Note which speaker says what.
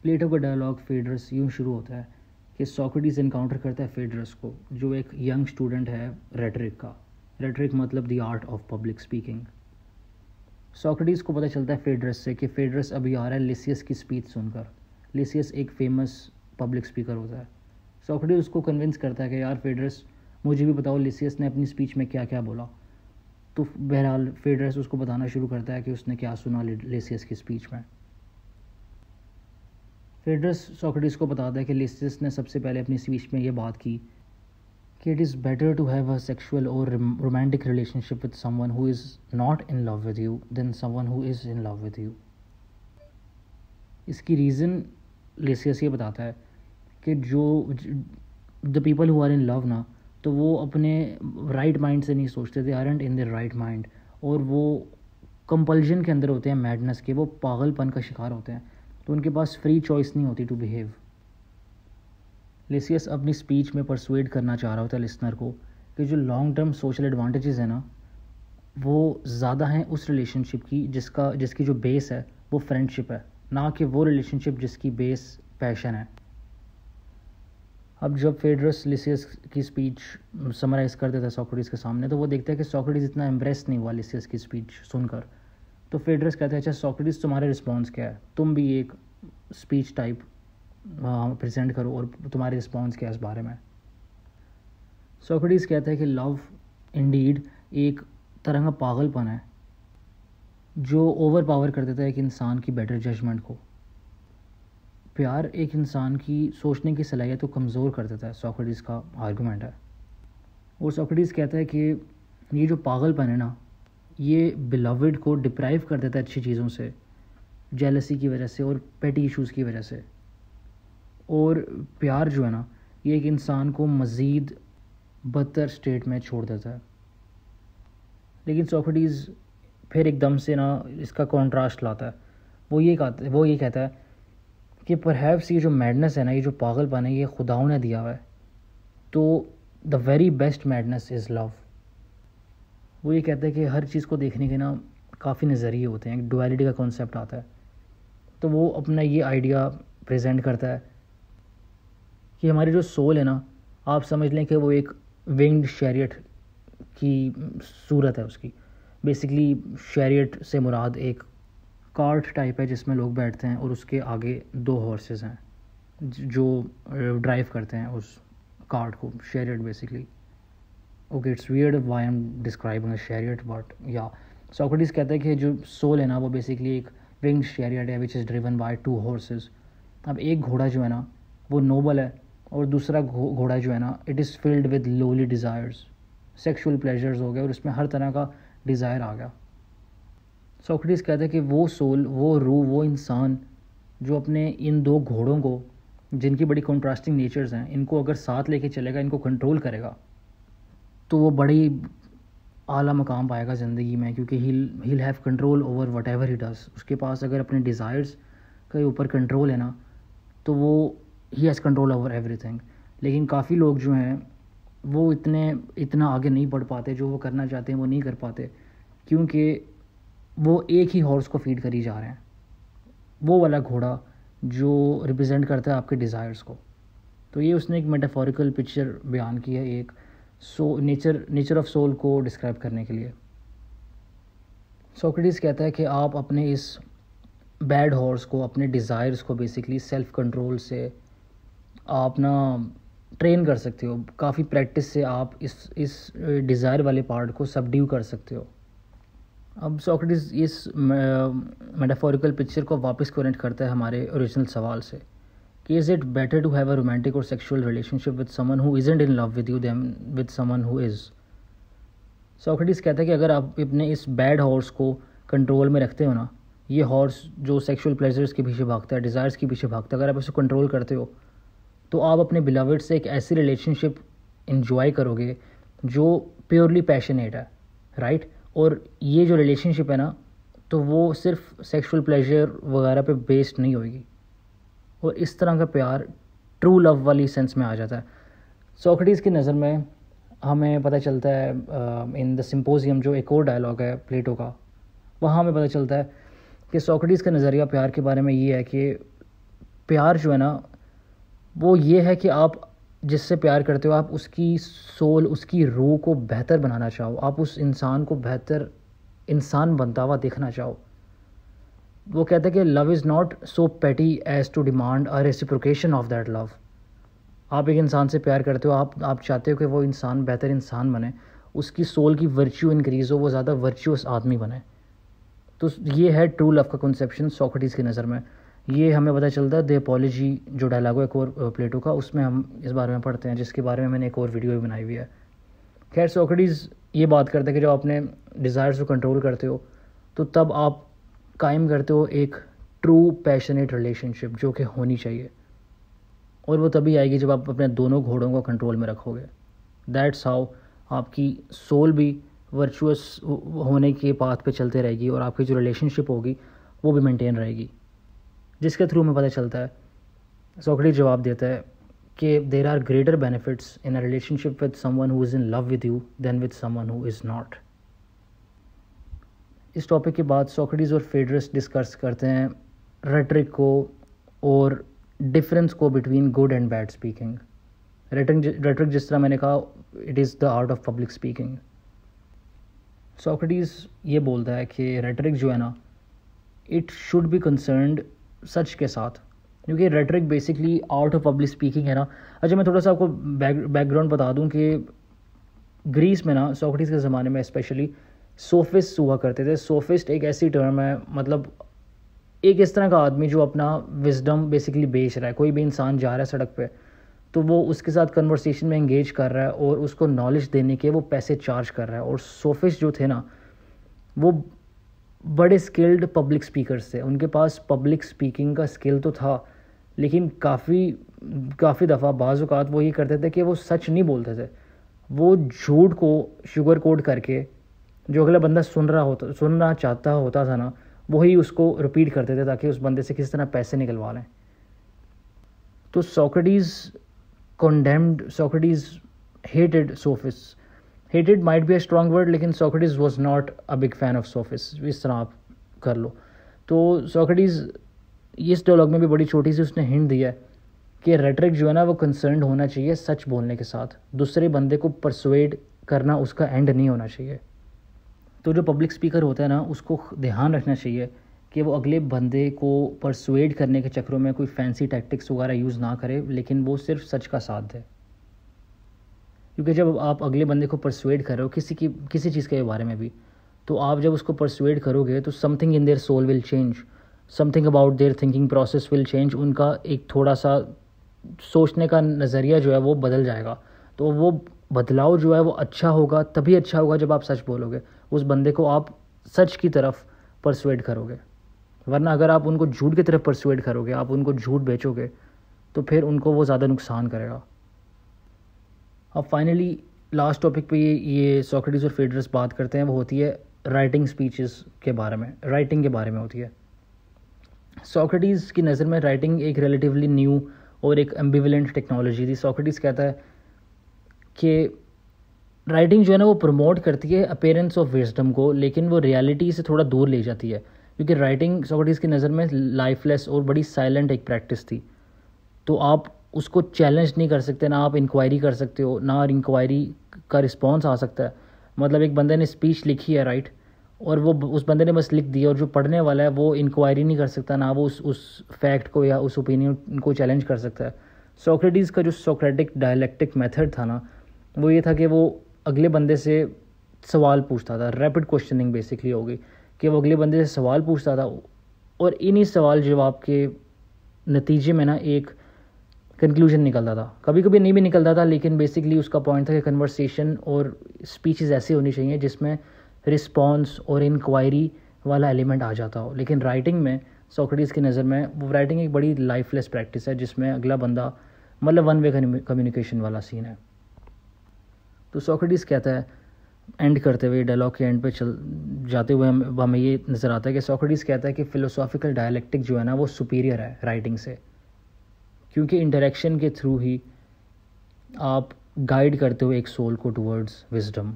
Speaker 1: प्लेटो का डायलॉग फेडरस यूँ शुरू होता है कि सोक्रेटिस इनकाउंटर करता है फेडरस को, जो एक यंग स्टूडेंट है रेटरिक का। रेटरिक मतलब the art of public speaking. Socrates को पता चलता है फेडरस से कि फेडरस अभी आ रहा है लिसियस की स्पीच सुनकर। लिसियस एक फेमस पब्लिक स्पीकर होता है। सोक्रेटिस उसको कन्विंस करता है कि यार फेडरस, मुझे भी बताओ लिसियस ने अपनी स्पीच में क्या क्या बोला। तो बहरहाल फेडरस उसको बताना शुरू करता है कि उसने क्या सुना लिसियस की स्पीच में। फेडरस सोक्रेटिस को बताता है कि लिसियस ने सबसे पहले अपनी स्पीच में ये बात की कि it is better to have a sexual और romantic relationship with someone who is not in love with you then someone who is in love with you. इसकी रीज़न लिसियस ये बताता है कि जो the people who are in love ना, तो वो अपने राइट माइंड से नहीं सोचते, they aren't in their right mind, और वो कंपल्जन के अंदर होते हैं, मैडनेस के, वो पागलपन का शिकार होते हैं, तो उनके पास फ्री चॉइस नहीं होती टू बिहेव। लिसियस अपनी स्पीच में परसुएड करना चाह रहा होता है लिसनर को कि जो लॉन्ग टर्म सोशल एडवांटेजेस हैं ना, वो ज़्यादा हैं उस रिलेशनशिप की जिसकी जो बेस है वो फ्रेंडशिप है, ना कि वो रिलेशनशिप जिसकी बेस पैशन है। अब जब फेडरस लिसियस की स्पीच समराइज़ कर देता है सोक्रेटिस के सामने, तो वो देखता है कि सोक्रेटिस इतना इम्प्रेस नहीं हुआ लिसियस की स्पीच सुनकर। तो फेडरस कहता है, अच्छा सोक्रेटिस तुम्हारा रिस्पॉन्स क्या है, तुम भी एक स्पीच टाइप प्रेजेंट करो और तुम्हारे रिस्पॉन्स क्या है इस बारे में। सोक्रेटिस कहता है कि लव इंडीड एक तरह का पागलपन है जो ओवर पावर कर देता है एक इंसान की बेटर जजमेंट को। प्यार एक इंसान की सोचने की सलाहियत को कमज़ोर कर देता है, सोक्रेटिस का आर्गूमेंट है। और सोक्रेटिस कहता है कि ये जो पागलपन है ना, ये बिलवड को डिप्राइव कर देता है अच्छी चीज़ों से, जेलसी की वजह से और पेटी इश्यूज़ की वजह से। और प्यार जो है ना, ये एक इंसान को मज़ीद बदतर स्टेट में छोड़ देता है। लेकिन सोक्रेटिस फिर एकदम से ना इसका कॉन्ट्रास्ट लाता है। वो ये कहता है कि परहैप्स ये जो मैडनेस है ना, ये जो पागलपन है, ये खुदाओं ने दिया हुआ है, तो the very best madness is love. वो ये कहता है कि हर चीज़ को देखने के ना काफ़ी नज़रिए होते हैं, एक डुअलिटी का कॉन्सेप्ट आता है। तो वो अपना ये आइडिया प्रेजेंट करता है कि हमारी जो सोल है ना, आप समझ लें कि वो एक विंग्ड शैरियट की सूरत है उसकी। बेसिकली शैरियट से मुराद एक कार्ट टाइप है जिसमें लोग बैठते हैं और उसके आगे 2 हॉर्सेस हैं जो ड्राइव करते हैं उस कार्ट को, chariot basically. Okay, it's weird why I am describing a chariot, but yeah Socrates कहता है कि जो सोल है ना, वो बेसिकली एक विंग्ड शैरियट है which is driven by 2 horses. अब एक घोड़ा जो है ना वो नोबल है, और दूसरा घोड़ा जो है ना, it is filled with lolly desires, sexual pleasures हो गए और उसमें हर तरह का डिज़ायर आ गया। सोक्रेटिस कहता है कि वो सोल, वो रूह, वो इंसान जो अपने इन 2 घोड़ों को, जिनकी बड़ी कॉन्ट्रास्टिंग नेचर्स हैं, इनको अगर साथ लेके चलेगा, इनको कंट्रोल करेगा, तो वो बड़ी आला मकाम पाएगा ज़िंदगी में, क्योंकि he'll have control over what ever he does. उसके पास अगर अपने डिज़ायर्स के ऊपर कंट्रोल है ना, तो वो he has control over everything. लेकिन काफ़ी लोग जो हैं वो इतना आगे नहीं बढ़ पाते, जो वो करना चाहते हैं वो नहीं कर पाते, क्योंकि वो एक ही हॉर्स को फीड करी जा रहे हैं, वो वाला घोड़ा जो रिप्रेजेंट करता है आपके डिज़ायर्स को। तो ये उसने एक मेटाफोरिकल पिक्चर बयान की है, एक नेचर ऑफ सोल को डिस्क्राइब करने के लिए। सोक्रेटिस कहता है कि आप अपने इस बैड हॉर्स को, अपने डिज़ायर्स को बेसिकली सेल्फ कंट्रोल से आप ना ट्रेन कर सकते हो। काफ़ी प्रैक्टिस से आप इस डिज़ायर वाले पार्ट को सबड्यू कर सकते हो। अब सोक्रेटिस इस मेटाफोरिकल पिक्चर को वापस कनेक्ट करता है हमारे ओरिजिनल सवाल से कि is it better to have a romantic और sexual relationship with someone who isn't in love with you then with someone who is. Socrates कहता है कि अगर आप अपने इस बैड हॉर्स को कंट्रोल में रखते हो ना, ये हॉर्स जो सेक्सुअल प्लेजर्स के पीछे भागता है, डिज़ायर्स के पीछे भागता है, अगर आप इसे कंट्रोल करते हो, तो आप अपने बिलवड से एक ऐसी रिलेशनशिप इन्जॉय करोगे जो प्योरली पैशनेट है, राइट। और ये जो रिलेशनशिप है ना, तो वो सिर्फ सेक्सुअल प्लेजर वगैरह पे बेस्ड नहीं होगी, और इस तरह का प्यार ट्रू लव वाली सेंस में आ जाता है। सोक्रेटिस की नज़र में हमें पता चलता है इन द सिम्पोजियम, जो एक और डायलॉग है प्लेटो का, वहाँ हमें पता चलता है कि सोक्रेटिस का नज़रिया प्यार के बारे में ये है कि प्यार जो है ना वो ये है कि आप जिससे प्यार करते हो आप उसकी सोल, उसकी रूह को बेहतर बनाना चाहो, आप उस इंसान को बेहतर इंसान बनता हुआ देखना चाहो। वो कहते हैं कि love is not so petty as to demand a reciprocation of that love. आप एक इंसान से प्यार करते हो, आप चाहते हो कि वो इंसान बेहतर इंसान बने, उसकी सोल की वर्च्यू इंक्रीज़ हो, वो ज़्यादा वर्च्यूअस आदमी बने। तो ये है ट्रू लव का कंसेप्शन सोक्रेटिस की नज़र में। ये हमें पता चलता है द अपॉलजी जो डायलॉग है एक और प्लेटो का, उसमें हम इस बारे में पढ़ते हैं, जिसके बारे में मैंने एक और वीडियो भी बनाई हुई है। खैर सोक्रेटिस ये बात करते हैं कि जब अपने डिज़ायर्स को कंट्रोल करते हो तो तब आप कायम करते हो एक ट्रू पैशनेट रिलेशनशिप जो कि होनी चाहिए, और वो तभी आएगी जब आप अपने दोनों घोड़ों को कंट्रोल में रखोगे। दैट्स हाउ आपकी सोल भी वर्चुअस होने के पाथ पे चलते रहेगी और आपकी जो रिलेशनशिप होगी वो भी मेंटेन रहेगी, जिसके थ्रू हमें पता चलता है, सोक्रेटिस जवाब देता है कि there are greater benefits in a relationship with someone who is in love with you then with someone who is not. इस टॉपिक के बाद सोक्रेटिस और फेडरस डिस्कस करते हैं रेटरिक को और डिफरेंस को between good and bad speaking. Rhetoric जिस तरह मैंने कहा, it is the art of public speaking. Socrates ये बोलता है कि रेटरिक जो है ना, इट शुड बी कंसर्न्ड सच के साथ, क्योंकि rhetoric basically art of public speaking है ना। अच्छा, मैं थोड़ा सा आपको बैकग्राउंड बता दूं कि ग्रीस में ना सोक्रेटिस के ज़माने में स्पेशली सोफिस्ट हुआ करते थे। सोफिस्ट एक ऐसी टर्म है, मतलब एक इस तरह का आदमी जो अपना विजडम बेसिकली बेच रहा है। कोई भी इंसान जा रहा है सड़क पे तो वो उसके साथ कन्वर्सेशन में इंगेज कर रहा है और उसको नॉलेज देने के वो पैसे चार्ज कर रहा है। और सोफिस्ट जो थे ना वो बड़े स्किल्ड पब्लिक स्पीकर्स थे, उनके पास पब्लिक स्पीकिंग का स्किल तो था, लेकिन काफ़ी दफ़ा बाज़ औक़ात वो ये करते थे कि वो सच नहीं बोलते थे, वो झूठ को शुगर कोड करके जो अगला बंदा सुनना चाहता होता था ना, वही उसको रिपीट करते थे ताकि उस बंदे से किसी तरह पैसे निकलवा लें। तो Socrates hated sophists. Hated might be a strong word, लेकिन Socrates was not a big fan of sophists, इस तरह आप कर लो। तो सोक्रेटिस इस डायलॉग में भी बड़ी छोटी सी उसने हिंट दिया है कि रेटरिक जो है ना वो कंसर्न्ड होना चाहिए सच बोलने के साथ, दूसरे बंदे को परसुएड करना उसका एंड नहीं होना चाहिए। तो जो पब्लिक स्पीकर होता है ना उसको ध्यान रखना चाहिए कि वो अगले बंदे को परसुएड करने के चक्करों में कोई फैंसी टैक्टिक्स वगैरह यूज़ ना करे, लेकिन वो सिर्फ सच का साथ दे। क्योंकि जब आप अगले बंदे को परसुएड कर रहे हो किसी चीज़ के बारे में भी, तो आप जब उसको परसुएड करोगे तो something in their soul will change, something about their thinking process will change. उनका एक थोड़ा सा सोचने का नज़रिया जो है वो बदल जाएगा। तो वो बदलाव जो है वो अच्छा होगा, तभी अच्छा होगा जब आप सच बोलोगे, उस बंदे को आप सच की तरफ परसुएड करोगे। वरना अगर आप उनको झूठ की तरफ परसुएड करोगे, आप उनको झूठ बेचोगे, तो फिर उनको वो ज़्यादा नुकसान करेगा। अब फाइनली लास्ट टॉपिक पे ये सोक्रेटिस और फेडरस बात करते हैं, वो होती है राइटिंग स्पीचेस के बारे में, राइटिंग के बारे में होती है। सोक्रेटिस की नज़र में राइटिंग एक रिलेटिवली न्यू और एक एम्बिवेलेंट टेक्नोलॉजी थी। सोक्रेटिस कहता है कि राइटिंग जो है ना वो प्रमोट करती है अपीयरेंस ऑफ विजडम को, लेकिन वो रियलिटी से थोड़ा दूर ले जाती है, क्योंकि राइटिंग सोक्रेटिस की नज़र में लाइफलेस और बड़ी साइलेंट एक प्रैक्टिस थी। तो आप उसको चैलेंज नहीं कर सकते, ना आप इंक्वायरी कर सकते हो, ना इंक्वायरी का रिस्पॉन्स आ सकता है। मतलब एक बंदे ने स्पीच लिखी है, राइट, और वो उस बंदे ने बस लिख दिया, और जो पढ़ने वाला है वो इंक्वायरी नहीं कर सकता, ना वो उस फैक्ट को या उस ओपिनियन को चैलेंज कर सकता है। सोक्रेटिस का जो सोक्रेटिक डायलेक्टिक मेथड था ना, वो ये था कि वो अगले बंदे से सवाल पूछता था, रैपिड क्वेश्चनिंग बेसिकली होगी, कि वो अगले बंदे से सवाल पूछता था और इन्हीं सवाल जवाब के नतीजे में ना एक कंक्लूजन निकलता था। कभी कभी नहीं भी निकलता था, लेकिन बेसिकली उसका पॉइंट था कि कन्वर्सेशन और स्पीचेस ऐसी होनी चाहिए जिसमें रिस्पॉन्स और इंक्वायरी वाला एलिमेंट आ जाता हो। लेकिन राइटिंग में सोक्रेटिस की नज़र में वो राइटिंग एक बड़ी लाइफलेस प्रैक्टिस है, जिसमें अगला बंदा मतलब वन वे कम्युनिकेशन वाला सीन है। तो सोक्रेटिस कहता है, एंड करते हुए डायलॉग के एंड पे चल जाते हुए हमें ये नज़र आता है कि सोक्रेटिस कहता है कि फ़िलोसॉफिकल डायलेक्टिक जो है ना वो सुपीरियर है राइटिंग से, क्योंकि इंटरेक्शन के थ्रू ही आप गाइड करते हो एक सोल को टुवर्ड्स विजडम।